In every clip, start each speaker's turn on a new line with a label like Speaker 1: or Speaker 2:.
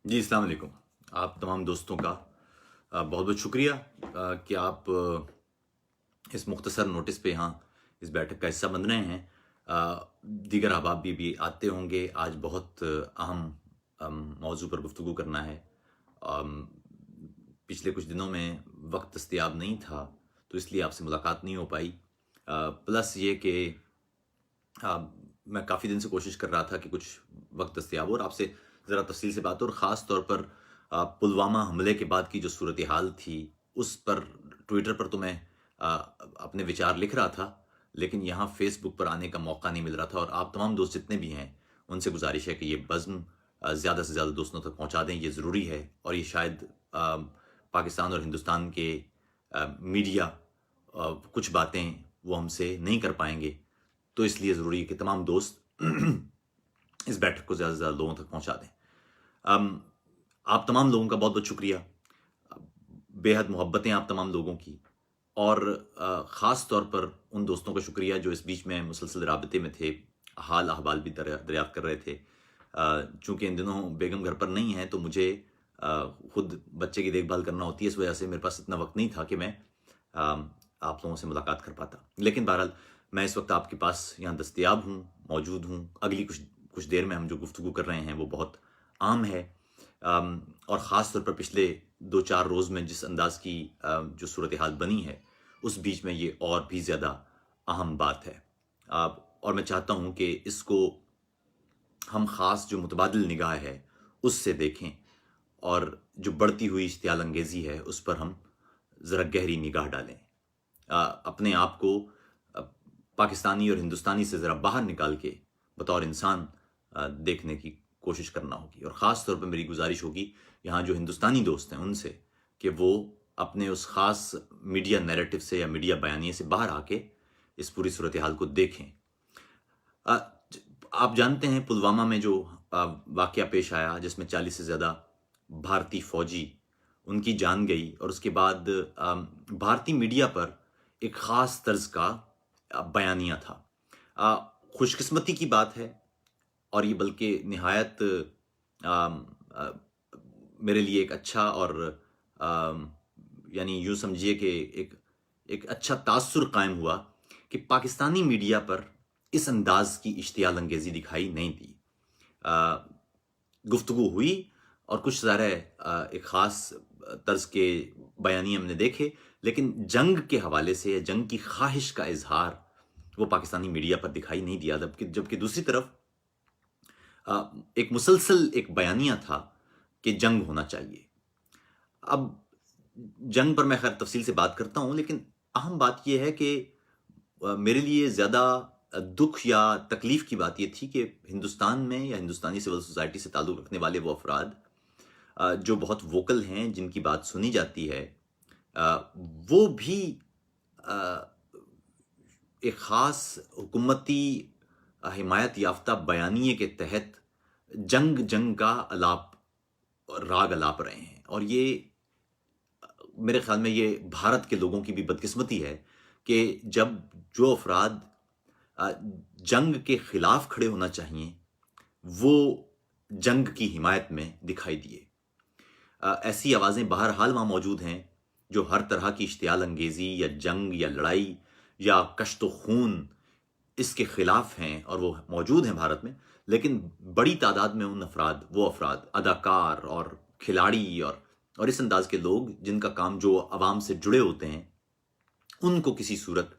Speaker 1: جی السلام علیکم۔ آپ تمام دوستوں کا بہت بہت شکریہ کہ آپ اس مختصر نوٹس پہ یہاں اس بیٹھک کا حصہ بن رہے ہیں۔ دیگر احباب بھی آتے ہوں گے۔ آج بہت اہم موضوع پر گفتگو کرنا ہے۔ آم، پچھلے کچھ دنوں میں وقت دستیاب نہیں تھا تو اس لیے آپ سے ملاقات نہیں ہو پائی۔ پلس یہ کہ میں کافی دن سے کوشش کر رہا تھا کہ کچھ وقت دستیاب ہو اور آپ سے ذرا تفصیل سے بات ہو، اور خاص طور پر پلوامہ حملے کے بعد کی جو صورتحال تھی اس پر ٹویٹر پر تو میں اپنے وچار لکھ رہا تھا، لیکن یہاں فیس بک پر آنے کا موقع نہیں مل رہا تھا۔ اور آپ تمام دوست جتنے بھی ہیں ان سے گزارش ہے کہ یہ بزم زیادہ سے زیادہ دوستوں تک پہنچا دیں، یہ ضروری ہے۔ اور یہ شاید پاکستان اور ہندوستان کے میڈیا کچھ باتیں وہ ہم سے نہیں کر پائیں گے، تو اس لیے ضروری ہے کہ تمام دوست اس بیٹھک کو زیادہ سے زیادہ لوگوں تک پہنچا دیں۔ آپ تمام لوگوں کا بہت بہت شکریہ، بے حد محبتیں آپ تمام لوگوں کی، اور خاص طور پر ان دوستوں کا شکریہ جو اس بیچ میں مسلسل رابطے میں تھے، حال احوال بھی دریافت کر رہے تھے۔ چونکہ ان دنوں بیگم گھر پر نہیں ہیں تو مجھے خود بچے کی دیکھ بھال کرنا ہوتی ہے، اس وجہ سے میرے پاس اتنا وقت نہیں تھا کہ میں آپ لوگوں سے ملاقات کر پاتا۔ لیکن بہرحال میں اس وقت آپ کے پاس یہاں دستیاب ہوں، موجود ہوں۔ اگلی کچھ دیر میں ہم جو گفتگو کر رہے ہیں وہ بہت عام ہے، اور خاص طور پر پچھلے 2-4 روز میں جس انداز کی جو صورتحال بنی ہے اس بیچ میں یہ اور بھی زیادہ اہم بات ہے۔ اور میں چاہتا ہوں کہ اس کو ہم خاص جو متبادل نگاہ ہے اس سے دیکھیں، اور جو بڑھتی ہوئی اشتعال انگیزی ہے اس پر ہم ذرا گہری نگاہ ڈالیں۔ اپنے آپ کو پاکستانی اور ہندوستانی سے ذرا باہر نکال کے بطور انسان دیکھنے کی کوشش کرنا ہوگی۔ اور خاص طور پر میری گزارش ہوگی یہاں جو ہندوستانی دوست ہیں ان سے کہ وہ اپنے اس خاص میڈیا نیریٹو سے یا میڈیا بیانیے سے باہر آ کے اس پوری صورتحال کو دیکھیں۔ آپ جانتے ہیں پلوامہ میں جو واقعہ پیش آیا جس میں 40 سے زیادہ بھارتی فوجی ان کی جان گئی، اور اس کے بعد بھارتی میڈیا پر ایک خاص طرز کا بیانیہ تھا۔ خوش قسمتی کی بات ہے، اور یہ بلکہ نہایت میرے لیے ایک اچھا اور یعنی یوں سمجھیے کہ ایک اچھا تاثر قائم ہوا کہ پاکستانی میڈیا پر اس انداز کی اشتعال انگیزی دکھائی نہیں دی۔ گفتگو ہوئی اور کچھ ظاہر ایک خاص طرز کے بیانیے ہم نے دیکھے، لیکن جنگ کے حوالے سے یا جنگ کی خواہش کا اظہار وہ پاکستانی میڈیا پر دکھائی نہیں دیا، جبکہ دوسری طرف ایک مسلسل ایک بیانیہ تھا کہ جنگ ہونا چاہیے۔ اب جنگ پر میں خیر تفصیل سے بات کرتا ہوں، لیکن اہم بات یہ ہے کہ میرے لیے زیادہ دکھ یا تکلیف کی بات یہ تھی کہ ہندوستان میں یا ہندوستانی سول سوسائٹی سے تعلق رکھنے والے وہ افراد جو بہت ووکل ہیں، جن کی بات سنی جاتی ہے، وہ بھی ایک خاص حکومتی حمایت یافتہ بیانیے کے تحت جنگ کا راگ الاپ رہے ہیں۔ اور یہ میرے خیال میں یہ بھارت کے لوگوں کی بھی بدقسمتی ہے کہ جب جو افراد جنگ کے خلاف کھڑے ہونا چاہیے وہ جنگ کی حمایت میں دکھائی دیے۔ ایسی آوازیں بہرحال وہاں موجود ہیں جو ہر طرح کی اشتعال انگیزی یا جنگ یا لڑائی یا کشت و خون اس کے خلاف ہیں، اور وہ موجود ہیں بھارت میں، لیکن بڑی تعداد میں وہ افراد اداکار اور کھلاڑی اور اس انداز کے لوگ جن کا کام جو عوام سے جڑے ہوتے ہیں، ان کو کسی صورت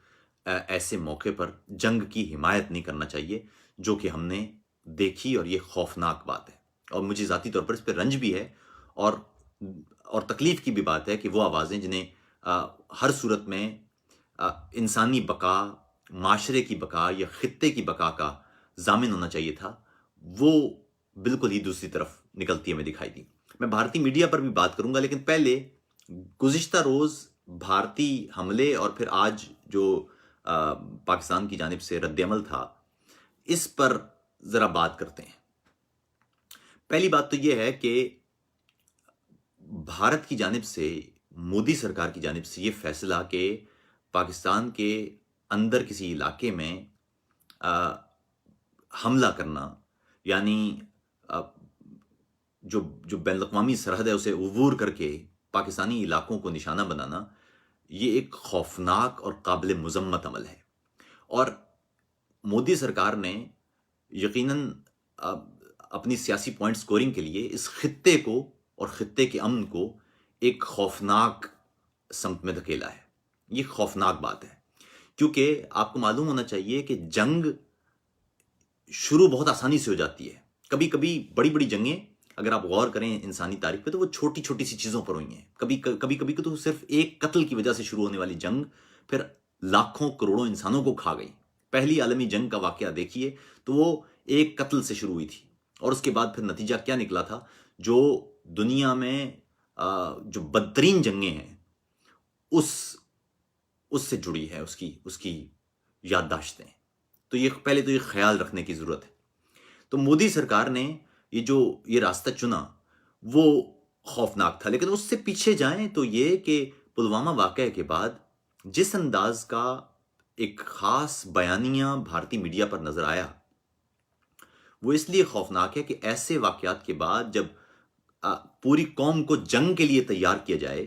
Speaker 1: ایسے موقع پر جنگ کی حمایت نہیں کرنا چاہیے، جو کہ ہم نے دیکھی، اور یہ خوفناک بات ہے۔ اور مجھے ذاتی طور پر اس پہ رنج بھی ہے اور تکلیف کی بھی بات ہے کہ وہ آوازیں جنہیں ہر صورت میں انسانی بقا، معاشرے کی بقا یا خطے کی بقا کا ضامن ہونا چاہیے تھا، وہ بالکل ہی دوسری طرف نکلتی ہمیں دکھائی دی۔ میں بھارتی میڈیا پر بھی بات کروں گا، لیکن پہلے گزشتہ روز بھارتی حملے اور پھر آج جو پاکستان کی جانب سے رد عمل تھا اس پر ذرا بات کرتے ہیں۔ پہلی بات تو یہ ہے کہ بھارت کی جانب سے، مودی سرکار کی جانب سے یہ فیصلہ کہ پاکستان کے اندر کسی علاقے میں حملہ کرنا، یعنی جو بین الاقوامی سرحد ہے اسے عبور کر کے پاکستانی علاقوں کو نشانہ بنانا، یہ ایک خوفناک اور قابل مذمت عمل ہے۔ اور مودی سرکار نے یقیناً اپنی سیاسی پوائنٹ سکورنگ کے لیے اس خطے کو اور خطے کے امن کو ایک خوفناک سمت میں دھکیلا ہے۔ یہ خوفناک بات ہے، کیونکہ آپ کو معلوم ہونا چاہیے کہ جنگ شروع بہت آسانی سے ہو جاتی ہے۔ کبھی کبھی بڑی بڑی جنگیں اگر آپ غور کریں انسانی تاریخ پہ تو وہ چھوٹی چھوٹی سی چیزوں پر ہوئی ہیں۔ کبھی کبھی تو صرف ایک قتل کی وجہ سے شروع ہونے والی جنگ پھر لاکھوں کروڑوں انسانوں کو کھا گئی۔ پہلی عالمی جنگ کا واقعہ دیکھیے تو وہ ایک قتل سے شروع ہوئی تھی، اور اس کے بعد پھر نتیجہ کیا نکلا تھا؟ جو دنیا میں جو بدترین جنگیں ہیں اس سے جڑی ہے اس کی یادداشتیں۔ تو پہلے تو یہ خیال رکھنے کی ضرورت ہے۔ تو مودی سرکار نے یہ راستہ چنا وہ خوفناک تھا، لیکن اس سے پیچھے جائیں تو یہ کہ پلوامہ واقعہ کے بعد جس انداز کا ایک خاص بیانیہ بھارتی میڈیا پر نظر آیا وہ اس لیے خوفناک ہے کہ ایسے واقعات کے بعد جب پوری قوم کو جنگ کے لیے تیار کیا جائے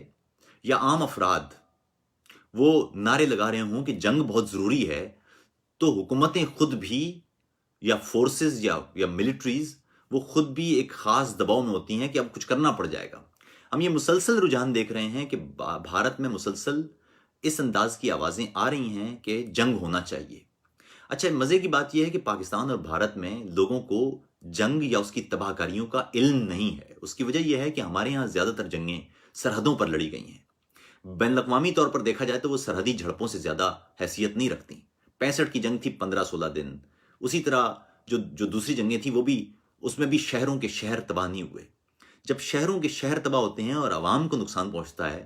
Speaker 1: یا عام افراد وہ نعرے لگا رہے ہوں کہ جنگ بہت ضروری ہے، تو حکومتیں خود بھی یا فورسز یا ملٹریز وہ خود بھی ایک خاص دباؤ میں ہوتی ہیں کہ اب کچھ کرنا پڑ جائے گا۔ ہم یہ مسلسل رجحان دیکھ رہے ہیں کہ بھارت میں مسلسل اس انداز کی آوازیں آ رہی ہیں کہ جنگ ہونا چاہیے۔ اچھا، مزے کی بات یہ ہے کہ پاکستان اور بھارت میں لوگوں کو جنگ یا اس کی تباہ کاریوں کا علم نہیں ہے۔ اس کی وجہ یہ ہے کہ ہمارے ہاں زیادہ تر جنگیں سرحدوں پر لڑی گئی ہیں۔ بین الاقوامی طور پر دیکھا جائے تو وہ سرحدی جھڑپوں سے زیادہ حیثیت نہیں رکھتی۔ 65 کی جنگ تھی 15-16 دن، اسی طرح جو دوسری جنگیں تھیں وہ بھی، اس میں بھی شہروں کے شہر تباہ نہیں ہوئے۔ جب شہروں کے شہر تباہ ہوتے ہیں اور عوام کو نقصان پہنچتا ہے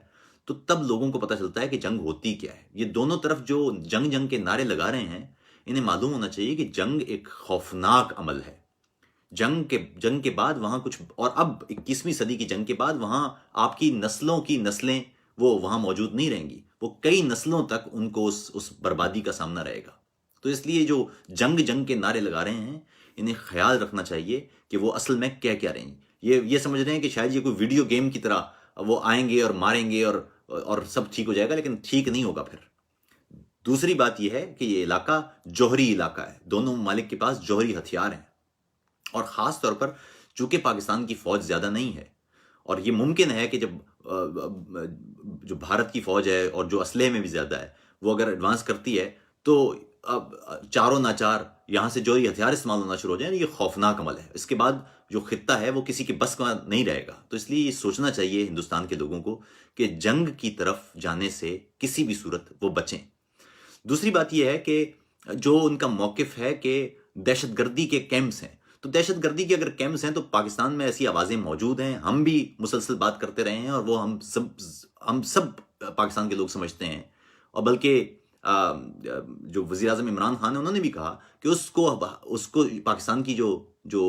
Speaker 1: تو تب لوگوں کو پتہ چلتا ہے کہ جنگ ہوتی کیا ہے۔ یہ دونوں طرف جو جنگ کے نعرے لگا رہے ہیں انہیں معلوم ہونا چاہیے کہ جنگ ایک خوفناک عمل ہے۔ جنگ کے بعد وہاں کچھ، اور اب 21ویں صدی کی جنگ کے بعد وہاں آپ کی نسلوں کی نسلیں وہ وہاں موجود نہیں رہیں گی، وہ کئی نسلوں تک ان کو اس بربادی کا سامنا رہے گا۔ تو اس لیے جو جنگ کے نعرے لگا رہے ہیں انہیں خیال رکھنا چاہیے کہ وہ اصل میں کیا رہے ہیں۔ یہ سمجھ رہے ہیں کہ شاید یہ کوئی ویڈیو گیم کی طرح وہ آئیں گے اور ماریں گے اور سب ٹھیک ہو جائے گا، لیکن ٹھیک نہیں ہوگا۔ پھر دوسری بات یہ ہے کہ یہ علاقہ جوہری علاقہ ہے، دونوں ممالک کے پاس جوہری ہتھیار ہیں، اور خاص طور پر چونکہ پاکستان کی فوج زیادہ نہیں ہے، اور یہ ممکن ہے کہ جب جو بھارت کی فوج ہے اور جو اسلحے میں بھی زیادہ ہے وہ اگر ایڈوانس کرتی ہے تو اب چاروں ناچار یہاں سے جوہری ہتھیار استعمال ہونا شروع ہو جائیں۔ یہ خوفناک عمل ہے۔ اس کے بعد جو خطہ ہے وہ کسی کے بس کا نہیں رہے گا۔ تو اس لیے یہ سوچنا چاہیے ہندوستان کے لوگوں کو کہ جنگ کی طرف جانے سے کسی بھی صورت وہ بچیں۔ دوسری بات یہ ہے کہ جو ان کا موقف ہے کہ دہشت گردی کے کیمپس ہیں، تو دہشت گردی کے اگر کیمپس ہیں تو پاکستان میں ایسی آوازیں موجود ہیں، ہم بھی مسلسل بات کرتے رہے ہیں، اور وہ ہم سب پاکستان کے لوگ سمجھتے ہیں، اور بلکہ جو وزیر اعظم عمران خان ہیں انہوں نے بھی کہا کہ اس کو پاکستان کی جو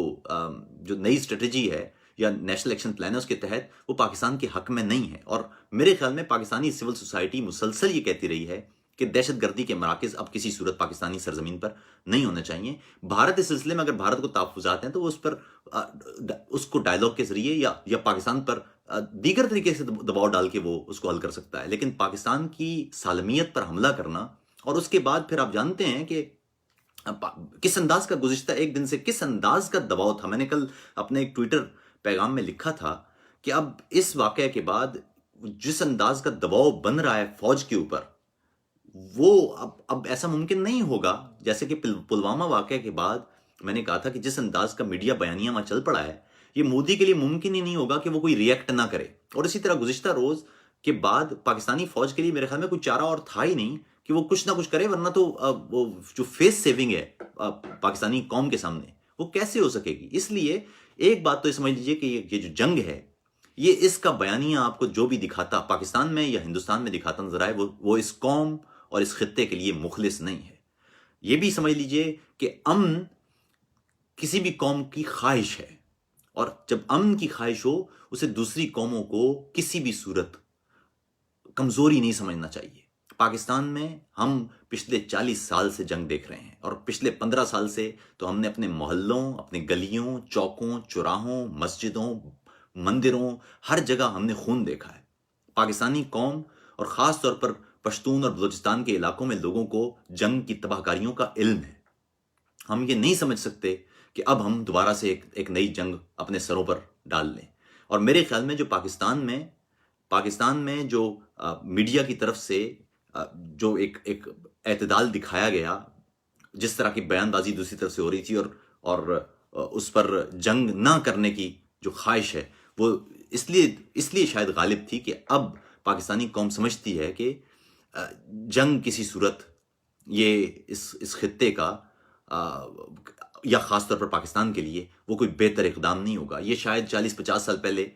Speaker 1: نئی اسٹریٹجی ہے یا نیشنل ایکشن پلان ہے اس کے تحت وہ پاکستان کے حق میں نہیں ہے۔ اور میرے خیال میں پاکستانی سول سوسائٹی مسلسل یہ کہتی رہی ہے کہ دہشت گردی کے مراکز اب کسی صورت پاکستانی سرزمین پر نہیں ہونے چاہیے۔ بھارت اس سلسلے میں اگر بھارت کو تحفظات ہیں تو وہ اس کو ڈائیلاگ کے ذریعے یا پاکستان پر دیگر طریقے سے دباؤ ڈال کے وہ اس کو حل کر سکتا ہے، لیکن پاکستان کی سالمیت پر حملہ کرنا، اور اس کے بعد پھر آپ جانتے ہیں کہ کس انداز کا گزشتہ ایک دن سے کس انداز کا دباؤ تھا۔ میں نے کل اپنے ایک ٹویٹر پیغام میں لکھا تھا کہ اب اس واقعے کے بعد جس انداز کا دباؤ بن رہا ہے فوج کے اوپر، وہ اب ایسا ممکن نہیں ہوگا جیسے کہ پلوامہ واقعے کے بعد میں نے کہا تھا کہ جس انداز کا میڈیا بیانیہ وہاں چل پڑا ہے، یہ مودی کے لیے ممکن ہی نہیں ہوگا کہ وہ کوئی ریئیکٹ نہ کرے۔ اور اسی طرح گزشتہ روز کے بعد پاکستانی فوج کے لیے میرے خیال میں کوئی چارہ اور تھا ہی نہیں کہ وہ کچھ نہ کچھ کرے، ورنہ تو وہ جو فیس سیونگ ہے پاکستانی قوم کے سامنے وہ کیسے ہو سکے گی۔ اس لیے ایک بات تو سمجھ لیجئے کہ یہ جو جنگ ہے، یہ اس کا بیانیہ آپ کو جو بھی دکھاتا پاکستان میں یا ہندوستان میں دکھاتا نظر آئے وہ اس قوم اور اس خطے کے لیے مخلص نہیں ہے۔ یہ بھی سمجھ لیجئے کہ امن کسی بھی قوم کی خواہش ہے، اور جب امن کی خواہش ہو اسے دوسری قوموں کو کسی بھی صورت کمزوری نہیں سمجھنا چاہیے۔ پاکستان میں ہم پچھلے 40 سال سے جنگ دیکھ رہے ہیں، اور پچھلے 15 سال سے تو ہم نے اپنے محلوں، اپنے گلیوں، چوکوں، چوراہوں، مسجدوں، مندروں، ہر جگہ ہم نے خون دیکھا ہے۔ پاکستانی قوم اور خاص طور پر پشتون اور بلوچستان کے علاقوں میں لوگوں کو جنگ کی تباہ کاریوں کا علم ہے۔ ہم یہ نہیں سمجھ سکتے کہ اب ہم دوبارہ سے ایک نئی جنگ اپنے سروں پر ڈال لیں۔ اور میرے خیال میں جو پاکستان میں جو میڈیا کی طرف سے جو ایک اعتدال دکھایا گیا، جس طرح کی بیان بازی دوسری طرف سے ہو رہی تھی، اور اس پر جنگ نہ کرنے کی جو خواہش ہے، وہ اس لیے شاید غالب تھی کہ اب پاکستانی قوم سمجھتی ہے کہ جنگ کسی صورت یہ اس خطے کا یا خاص طور پر پاکستان کے لیے وہ کوئی بہتر اقدام نہیں ہوگا۔ یہ شاید 40-50 سال پہلے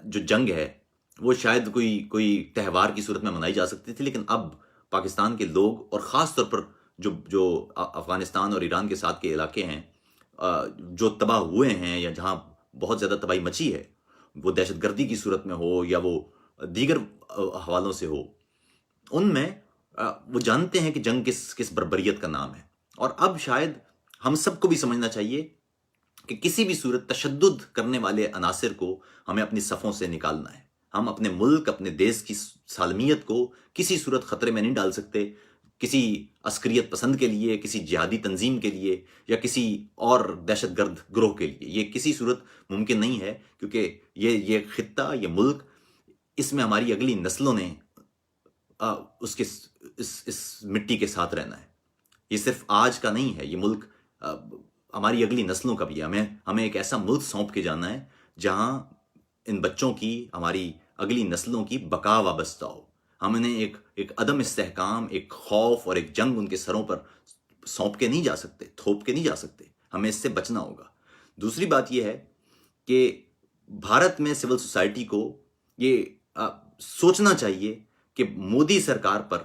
Speaker 1: جو جنگ ہے وہ شاید کوئی تہوار کی صورت میں منائی جا سکتی تھی، لیکن اب پاکستان کے لوگ اور خاص طور پر جو افغانستان اور ایران کے ساتھ کے علاقے ہیں جو تباہ ہوئے ہیں یا جہاں بہت زیادہ تباہی مچی ہے، وہ دہشت گردی کی صورت میں ہو یا وہ دیگر حوالوں سے ہو، ان میں وہ جانتے ہیں کہ جنگ کس بربریت کا نام ہے۔ اور اب شاید ہم سب کو بھی سمجھنا چاہیے کہ کسی بھی صورت تشدد کرنے والے عناصر کو ہمیں اپنی صفوں سے نکالنا ہے۔ ہم اپنے ملک، اپنے دیش کی سالمیت کو کسی صورت خطرے میں نہیں ڈال سکتے، کسی عسکریت پسند کے لیے، کسی جہادی تنظیم کے لیے یا کسی اور دہشت گرد گروہ کے لیے۔ یہ کسی صورت ممکن نہیں ہے، کیونکہ یہ خطہ، یہ ملک، اس میں ہماری اگلی نسلوں نے اس مٹی کے ساتھ رہنا ہے۔ یہ صرف آج کا نہیں ہے، یہ ملک ہماری اگلی نسلوں کا بھی ہے۔ ہمیں ایک ایسا ملک سونپ کے جانا ہے جہاں ان بچوں کی، ہماری اگلی نسلوں کی بقا وابستہ ہو۔ ہم انہیں ایک عدم استحکام، ایک خوف اور ایک جنگ ان کے سروں پر سونپ کے نہیں جا سکتے، تھوپ کے نہیں جا سکتے۔ ہمیں اس سے بچنا ہوگا۔ دوسری بات یہ ہے کہ بھارت میں سول سوسائٹی کو یہ سوچنا چاہیے کہ مودی سرکار پر،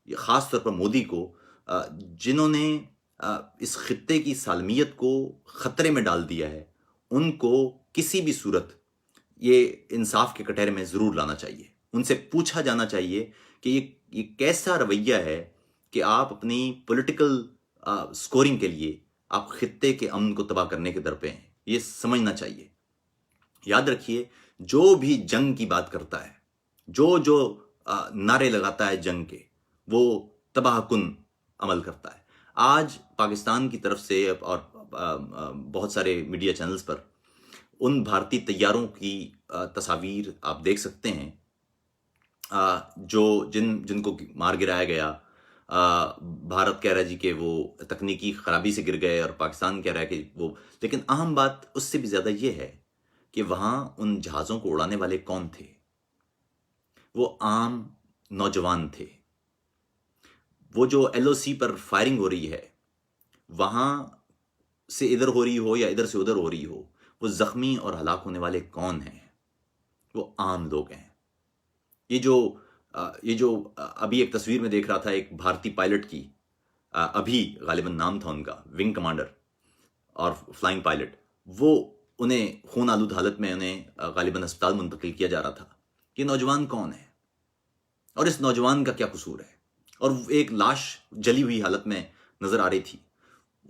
Speaker 1: خاص طور پر مودی کو، جنہوں نے اس خطے کی سالمیت کو خطرے میں ڈال دیا ہے، ان کو کسی بھی صورت یہ انصاف کے کٹہرے میں ضرور لانا چاہیے۔ ان سے پوچھا جانا چاہیے کہ یہ کیسا رویہ ہے کہ آپ اپنی پولیٹیکل سکورنگ کے لیے آپ خطے کے امن کو تباہ کرنے کے در پہ ہیں۔ یہ سمجھنا چاہیے۔ یاد رکھیے، جو بھی جنگ کی بات کرتا ہے، جو نعرے لگاتا ہے جنگ کے، وہ تباہ کن عمل کرتا ہے۔ آج پاکستان کی طرف سے اور بہت سارے میڈیا چینلز پر ان بھارتی طیاروں کی تصاویر آپ دیکھ سکتے ہیں جن کو مار گرایا گیا۔ بھارت کہہ رہا ہے جی کہ وہ تکنیکی خرابی سے گر گئے، اور پاکستان کہہ رہا ہے کہ وہ، لیکن اہم بات اس سے بھی زیادہ یہ ہے کہ وہاں ان جہازوں کو اڑانے والے کون تھے؟ وہ عام نوجوان تھے۔ وہ جو ایل او سی پر فائرنگ ہو رہی ہے، وہاں سے ادھر ہو رہی ہو یا ادھر سے ادھر ہو رہی ہو، وہ زخمی اور ہلاک ہونے والے کون ہیں؟ وہ عام لوگ ہیں۔ یہ جو ابھی ایک تصویر میں دیکھ رہا تھا ایک بھارتی پائلٹ کی، ابھی غالباً نام تھا ان کا، ونگ کمانڈر اور فلائنگ پائلٹ، وہ انہیں خون آلود حالت میں انہیں غالباً ہسپتال منتقل کیا جا رہا تھا۔ یہ نوجوان کون ہے اور اس نوجوان کا کیا قصور ہے؟ اور ایک لاش جلی ہوئی حالت میں نظر آ رہی تھی۔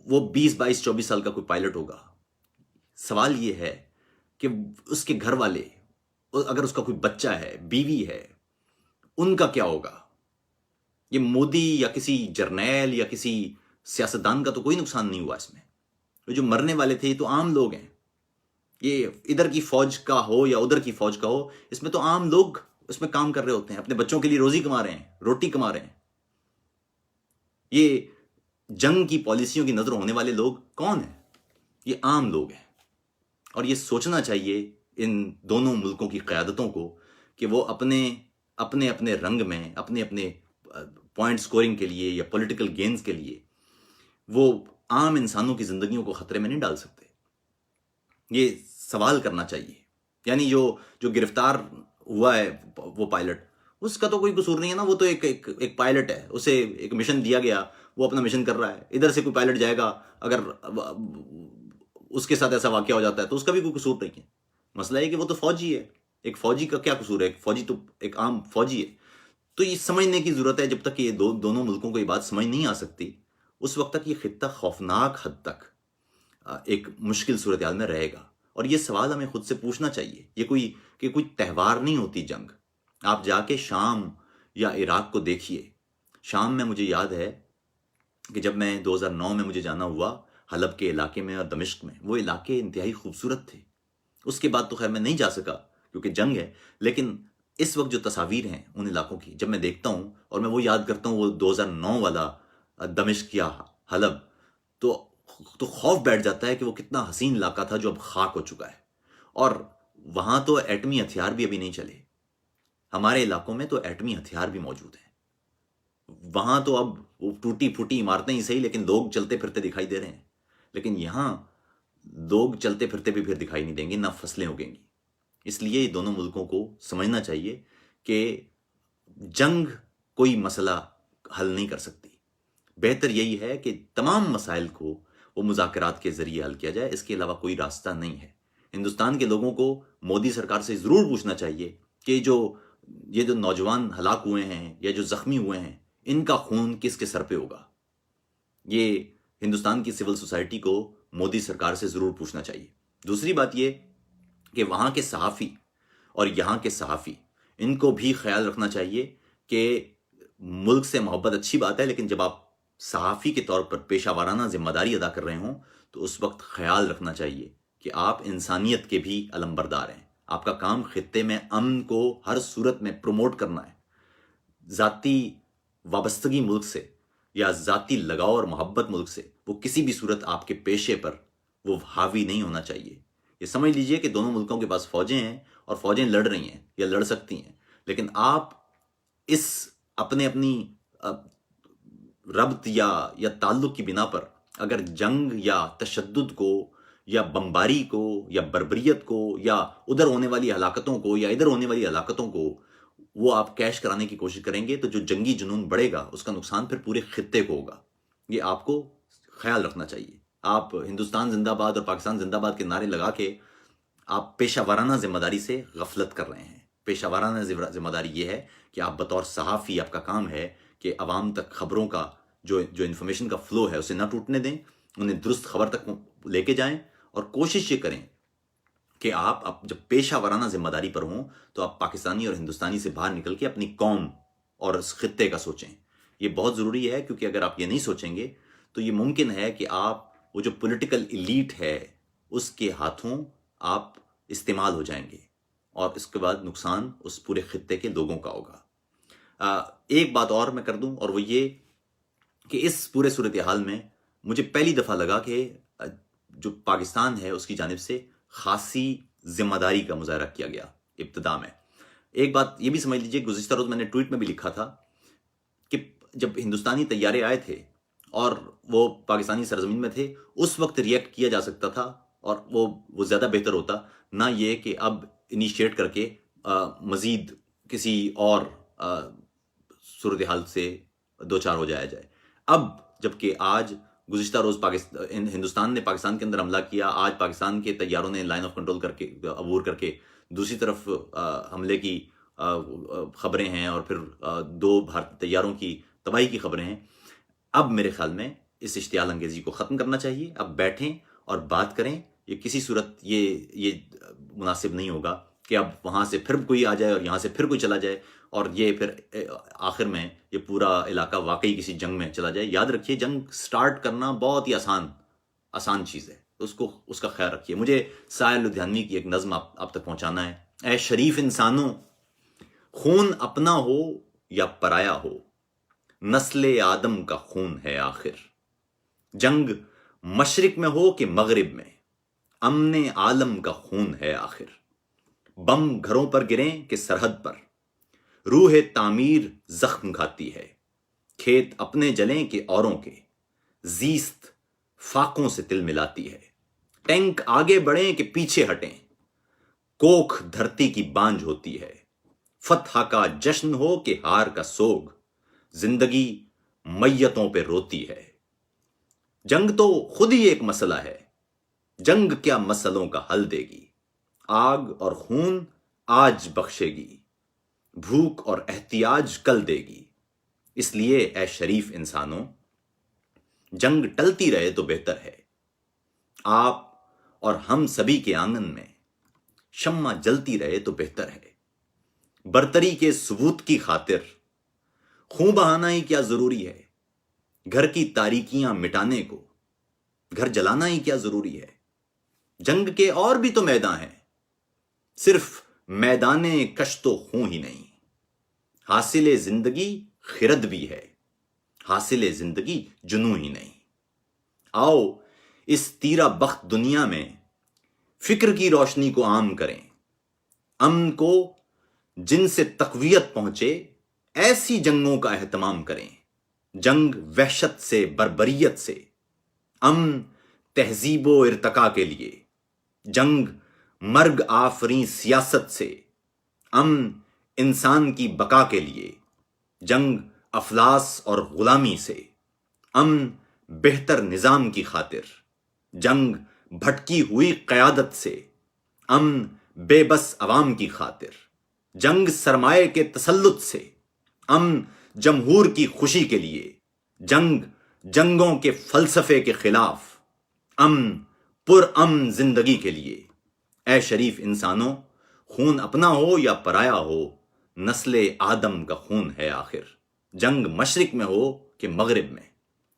Speaker 1: وہ 20-22-24 سال کا کوئی پائلٹ ہوگا۔ سوال یہ ہے کہ اس کے گھر والے، اگر اس کا کوئی بچہ ہے، بیوی ہے، ان کا کیا ہوگا؟ یہ مودی یا کسی جرنیل یا کسی سیاستدان کا تو کوئی نقصان نہیں ہوا اس میں۔ جو مرنے والے تھے یہ تو عام لوگ ہیں۔ یہ ادھر کی فوج کا ہو یا ادھر کی فوج کا ہو، اس میں تو عام لوگ اس میں کام کر رہے ہوتے ہیں، اپنے بچوں کے لیے روزی کما رہے ہیں، روٹی کما رہے ہیں۔ یہ جنگ کی پالیسیوں کی نظر ہونے والے لوگ کون ہیں؟ یہ عام لوگ ہیں۔ اور یہ سوچنا چاہیے ان دونوں ملکوں کی قیادتوں کو کہ وہ اپنے رنگ میں، اپنے پوائنٹ سکورنگ کے لیے یا پولیٹیکل گینز کے لیے وہ عام انسانوں کی زندگیوں کو خطرے میں نہیں ڈال سکتے۔ یہ سوال کرنا چاہیے۔ یعنی جو گرفتار ہوا ہے وہ پائلٹ، اس کا تو کوئی قصور نہیں ہے نا، وہ تو ایک پائلٹ ہے، اسے ایک مشن دیا گیا، وہ اپنا مشن کر رہا ہے۔ ادھر سے کوئی پائلٹ جائے گا، اگر اس کے ساتھ ایسا واقعہ ہو جاتا ہے تو اس کا بھی کوئی قصور نہیں ہے۔ مسئلہ ہے کہ وہ تو فوجی ہے۔ ایک فوجی کا کیا قصور ہے؟ ایک فوجی تو ایک عام فوجی ہے۔ تو یہ سمجھنے کی ضرورت ہے، جب تک کہ یہ دونوں ملکوں کو یہ بات سمجھ نہیں آ سکتی اس وقت تک یہ خطہ خوفناک حد تک ایک مشکل صورتحال میں رہے گا. اور یہ سوال ہمیں خود سے پوچھنا چاہیے، یہ کوئی تہوار نہیں ہوتی جنگ. آپ جا کے شام یا عراق کو دیکھیے. شام میں مجھے یاد ہے کہ جب میں 2009 میں مجھے جانا ہوا حلب کے علاقے میں اور دمشق میں، وہ علاقے انتہائی خوبصورت تھے. اس کے بعد تو خیر میں نہیں جا سکا کیونکہ جنگ ہے، لیکن اس وقت جو تصاویر ہیں ان علاقوں کی جب میں دیکھتا ہوں اور میں وہ یاد کرتا ہوں وہ 2009 والا دمشق یا حلب، تو خوف بیٹھ جاتا ہے کہ وہ کتنا حسین علاقہ تھا جو اب خاک ہو چکا ہے. اور وہاں تو ایٹمی ہتھیار بھی ابھی نہیں چلے. ہمارے علاقوں میں تو ایٹمی ہتھیار بھی موجود ہیں. وہاں تو اب وہ ٹوٹی پھوٹی عمارتیں ہی صحیح، لیکن لوگ چلتے پھرتے دکھائی دے رہے ہیں. لیکن یہاں لوگ چلتے پھرتے بھی پھر دکھائی نہیں دیں گے، نہ فصلیں اگیں گی. اس لیے یہ دونوں ملکوں کو سمجھنا چاہیے کہ جنگ کوئی مسئلہ حل نہیں کر سکتی. بہتر یہی ہے کہ تمام مسائل کو وہ مذاکرات کے ذریعے حل کیا جائے. اس کے علاوہ کوئی راستہ نہیں ہے. ہندوستان کے لوگوں کو مودی سرکار سے ضرور پوچھنا چاہیے کہ یہ جو نوجوان ہلاک ہوئے ہیں یا جو زخمی ہوئے ہیں، ان کا خون کس کے سر پہ ہوگا. یہ ہندوستان کی سول سوسائٹی کو مودی سرکار سے ضرور پوچھنا چاہیے. دوسری بات یہ کہ وہاں کے صحافی اور یہاں کے صحافی، ان کو بھی خیال رکھنا چاہیے کہ ملک سے محبت اچھی بات ہے، لیکن جب آپ صحافی کے طور پر پیشہ وارانہ ذمہ داری ادا کر رہے ہوں تو اس وقت خیال رکھنا چاہیے کہ آپ انسانیت کے بھی علمبردار ہیں. آپ کا کام خطے میں امن کو ہر صورت میں پروموٹ کرنا ہے. ذاتی وابستگی ملک سے یا ذاتی لگاؤ اور محبت ملک سے وہ کسی بھی صورت آپ کے پیشے پر وہ حاوی نہیں ہونا چاہیے. یہ سمجھ لیجئے کہ دونوں ملکوں کے پاس فوجیں ہیں اور فوجیں لڑ رہی ہیں یا لڑ سکتی ہیں، لیکن آپ اس اپنی ربط یا تعلق کی بنا پر اگر جنگ یا تشدد کو یا بمباری کو یا بربریت کو یا ادھر ہونے والی ہلاکتوں کو یا ادھر ہونے والی ہلاکتوں کو وہ آپ کیش کرانے کی کوشش کریں گے تو جو جنگی جنون بڑھے گا اس کا نقصان پھر پورے خطے کو ہوگا. یہ آپ کو خیال رکھنا چاہیے. آپ ہندوستان زندہ باد اور پاکستان زندہ باد کے نعرے لگا کے آپ پیشہ وارانہ ذمہ داری سے غفلت کر رہے ہیں. پیشہ وارانہ ذمہ داری یہ ہے کہ آپ بطور صحافی آپ کا کام ہے کہ عوام تک خبروں کا جو انفارمیشن کا فلو ہے اسے نہ ٹوٹنے دیں، انہیں درست خبر تک لے کے جائیں، اور کوشش یہ کریں کہ آپ جب پیشہ وارانہ ذمہ داری پر ہوں تو آپ پاکستانی اور ہندوستانی سے باہر نکل کے اپنی قوم اور اس خطے کا سوچیں. یہ بہت ضروری ہے، کیونکہ اگر آپ یہ نہیں سوچیں گے تو یہ ممکن ہے کہ آپ وہ جو پولیٹیکل ایلیٹ ہے اس کے ہاتھوں آپ استعمال ہو جائیں گے، اور اس کے بعد نقصان اس پورے خطے کے لوگوں کا ہوگا. ایک بات اور میں کر دوں، اور وہ یہ کہ اس پورے صورتحال میں مجھے پہلی دفعہ لگا کہ جو پاکستان ہے اس کی جانب سے خاصی ذمہ داری کا مظاہرہ کیا گیا ابتدا میں. ایک بات یہ بھی سمجھ لیجئے، گزشتہ روز میں نے ٹویٹ میں بھی لکھا تھا کہ جب ہندوستانی طیارے آئے تھے اور وہ پاکستانی سرزمین میں تھے اس وقت ریئیکٹ کیا جا سکتا تھا، اور وہ زیادہ بہتر ہوتا، نہ یہ کہ اب انیشیٹ کر کے مزید کسی اور صورتحال سے دوچار ہو جایا جائے. اب جبکہ آج گزشتہ روز ہندوستان نے پاکستان کے اندر حملہ کیا، آج پاکستان کے طیاروں نے لائن آف کنٹرول کر کے عبور کر کے دوسری طرف حملے کی خبریں ہیں، اور پھر 2 بھارتی طیاروں کی تباہی کی خبریں ہیں. اب میرے خیال میں اس اشتعال انگیزی کو ختم کرنا چاہیے. اب بیٹھیں اور بات کریں. یہ کسی صورت یہ مناسب نہیں ہوگا کہ اب وہاں سے پھر کوئی آ جائے اور یہاں سے پھر کوئی چلا جائے، اور یہ پھر آخر میں یہ پورا علاقہ واقعی کسی جنگ میں چلا جائے. یاد رکھیے جنگ سٹارٹ کرنا بہت ہی آسان چیز ہے، اس کا خیال رکھیے. مجھے ساحر لدھیانوی کی ایک نظم آپ تک پہنچانا ہے. اے شریف انسانوں، خون اپنا ہو یا پرایا ہو، نسل آدم کا خون ہے آخر. جنگ مشرق میں ہو کہ مغرب میں، امن عالم کا خون ہے آخر. بم گھروں پر گریں کہ سرحد پر، روح تعمیر زخم کھاتی ہے. کھیت اپنے جلیں کہ اوروں کے، زیست فاقوں سے تل ملاتی ہے. ٹینک آگے بڑھیں کہ پیچھے ہٹیں، کوکھ دھرتی کی بانجھ ہوتی ہے. فتح کا جشن ہو کہ ہار کا سوگ، زندگی میتوں پہ روتی ہے. جنگ تو خود ہی ایک مسئلہ ہے، جنگ کیا مسئلوں کا حل دے گی. آگ اور خون آج بخشے گی، بھوک اور احتیاج کل دے گی. اس لیے اے شریف انسانوں، جنگ ٹلتی رہے تو بہتر ہے. آپ اور ہم سبھی کے آنگن میں شمع جلتی رہے تو بہتر ہے. برتری کے ثبوت کی خاطر خون بہانا ہی کیا ضروری ہے؟ گھر کی تاریکیاں مٹانے کو گھر جلانا ہی کیا ضروری ہے؟ جنگ کے اور بھی تو میدان ہیں، صرف میدان کشت و خون ہی نہیں. حاصل زندگی خرد بھی ہے، حاصل زندگی جنوں ہی نہیں. آؤ اس تیرا بخت دنیا میں فکر کی روشنی کو عام کریں. امن کو جن سے تقویت پہنچے ایسی جنگوں کا اہتمام کریں. جنگ وحشت سے، بربریت سے، امن تہذیب و ارتقاء کے لیے. جنگ مرگ آفریں سیاست سے، امن انسان کی بقا کے لیے. جنگ افلاس اور غلامی سے، امن بہتر نظام کی خاطر. جنگ بھٹکی ہوئی قیادت سے، امن بے بس عوام کی خاطر. جنگ سرمایہ کے تسلط سے، امن جمہور کی خوشی کے لیے. جنگ جنگوں کے فلسفے کے خلاف، امن پر امن زندگی کے لیے. اے شریف انسانوں، خون اپنا ہو یا پرایا ہو، نسل آدم کا خون ہے آخر. جنگ مشرق میں ہو کہ مغرب میں،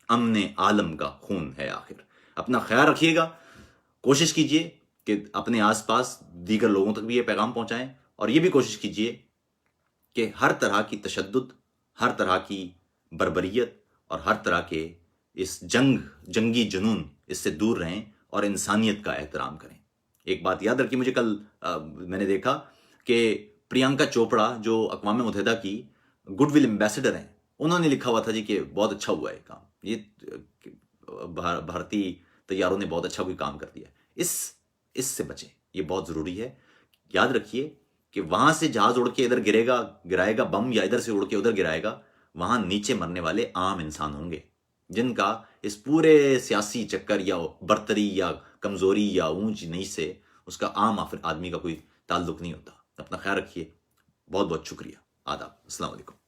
Speaker 1: امن عالم کا خون ہے آخر. اپنا خیال رکھیے گا. کوشش کیجئے کہ اپنے آس پاس دیگر لوگوں تک بھی یہ پیغام پہنچائیں، اور یہ بھی کوشش کیجئے کہ ہر طرح کی تشدد، ہر طرح کی بربریت اور ہر طرح کے اس جنگی جنون، اس سے دور رہیں اور انسانیت کا احترام کریں. ایک بات یاد رکھیے، مجھے کل میں نے دیکھا کہ پریانکا چوپڑا جو اقوام متحدہ کی گڈ ول ایمبیسڈر ہیں، انہوں نے لکھا ہوا تھا جی کہ بہت اچھا ہوا ہے کام، یہ بھارتی طیاروں نے بہت اچھا کوئی کام کر دیا. اس سے بچیں، یہ بہت ضروری ہے. یاد رکھیے کہ وہاں سے جہاز اڑ کے ادھر گرائے گا بم، یا ادھر سے اڑ کے ادھر گرائے گا، وہاں نیچے مرنے والے عام انسان ہوں گے، جن کا اس پورے سیاسی چکر یا برتری یا کمزوری یا اونچ نیچ سے اس کا عام آدمی کا کوئی تعلق نہیں ہوتا. اپنا خیال رکھیے. بہت بہت شکریہ. آداب. السلام علیکم.